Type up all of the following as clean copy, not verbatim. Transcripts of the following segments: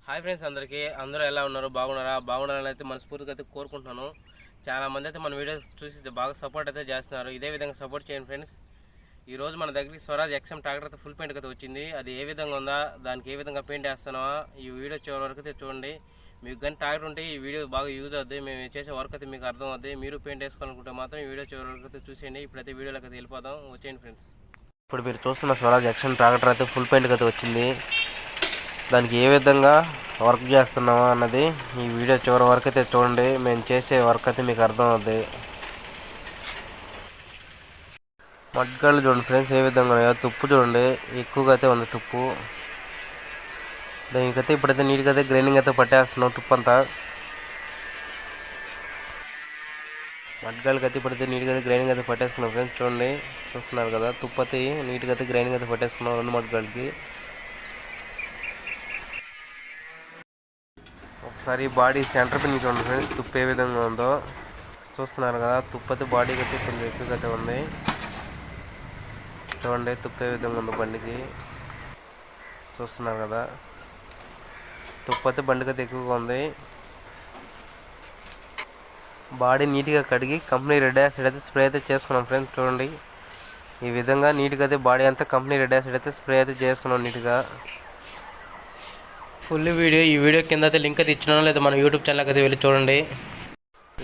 Hi friends, అందరూ ఎలా ఉన్నారు? బాగున్నారని అయితే మనస్ఫూర్తిగా అయితే కోరుకుంటున్నాను. చాలా మంది అయితే మన వీడియోస్ చూసి బాగా సపోర్ట్ అయితే చేస్తున్నారు. ఇదే విధంగా సపోర్ట్ చేయండి ఫ్రెండ్స్. ఈరోజు మన దగ్గరికి స్వరాజ్ ఎక్స్ఎం ట్రాక్టర్ అయితే ఫుల్ పెయింట్ అయితే వచ్చింది. అది ఏ విధంగా ఉందా, దానికి ఏ విధంగా పెయింట్ వేస్తున్నావా, ఈ వీడియో చివరి వరకు అయితే చూడండి. మీకు కానీ ట్రాక్టర్ ఉంటే ఈ వీడియో బాగా యూజ్ అవుద్ది. మేము చేసే వర్క్ అయితే మీకు అర్థం అవుద్ది. మీరు పెయింట్ వేసుకోవాలనుకుంటే మాత్రం ఈ వీడియో చివరి వరకు అయితే చూసేయండి. ఇప్పుడైతే వీడియోలోకి అయితే వెళ్ళిపోదాం. వచ్చేయండి ఫ్రెండ్స్. ఇప్పుడు మీరు చూస్తున్న స్వరాజ్ ఎక్స్ఎం ట్రాక్టర్ అయితే ఫుల్ పెయింట్ అయితే వచ్చింది. దానికి ఏ విధంగా వర్క్ చేస్తున్నామో అన్నది ఈ వీడియో చివరి వరకు అయితే చూడండి. మేము చేసే వర్క్ అయితే మీకు అర్థం అవుద్ది. మడ్గాళ్ళు చూడండి ఫ్రెండ్స్, ఏ విధంగా ఉన్నాయో. తుప్పు చూడండి, ఎక్కువగా అయితే ఉంది తుప్పు. దానికైతే ఇప్పుడైతే నీట్గా అయితే గ్రైండింగ్ అయితే పట్టేస్తున్నాం తుప్పు అంతా. మడ్గాళ్ళకి అయితే ఇప్పుడైతే నీట్గా అయితే గ్రైండింగ్ అయితే పట్టేసుకున్నాం ఫ్రెండ్స్. చూడండి, చూస్తున్నారు కదా, తుప్పు అయితే నీట్గా అయితే గ్రైండింగ్ అయితే పట్టేసుకున్నాం రెండు మడ్గాళ్ళకి. ఒకసారి బాడీ సెంటర్ పిన్ చూడండి ఫ్రెండ్స్, తుప్పు ఏ విధంగా ఉందో చూస్తున్నారు కదా. తుప్పు అయితే బాడీకి అయితే కొంచెం ఎక్కువగా అయితే ఉంది. చూడండి తుప్పు ఏ విధంగా ఉందో బండికి, చూస్తున్నారు కదా. తుప్పు అయితే బండికి అయితే ఎక్కువగా ఉంది. బాడీ నీట్గా కడిగి కంపెనీ రెడ్ యాసిడ్ అయితే స్ప్రే అయితే చేసుకున్నాం ఫ్రెండ్స్. చూడండి, ఈ విధంగా నీట్గా అయితే బాడీ అంతా కంపెనీ రెడ్ యాసిడ్ అయితే స్ప్రే అయితే చేసుకున్నాం నీట్గా. ఫుల్ వీడియో ఈ వీడియో కింద అయితే లింక్ అయితే ఇచ్చినా, లేదా మన యూట్యూబ్ ఛానల్కి అయితే వెళ్ళి చూడండి.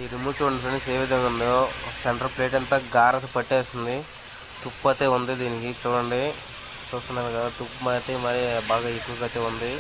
ఈ రిమూవ్ చూడండి ఫ్రెండ్స్, ఏ విధంగా ఉందో. సెంటర్ ప్లేట్ అంతా గారత పట్టేస్తుంది. తుప్పు అయితే ఉంది దీనికి. చూడండి, చూస్తున్నారు కదా, తుప్పు అయితే మరి బాగా ఎక్కువగా అయితే ఉంది.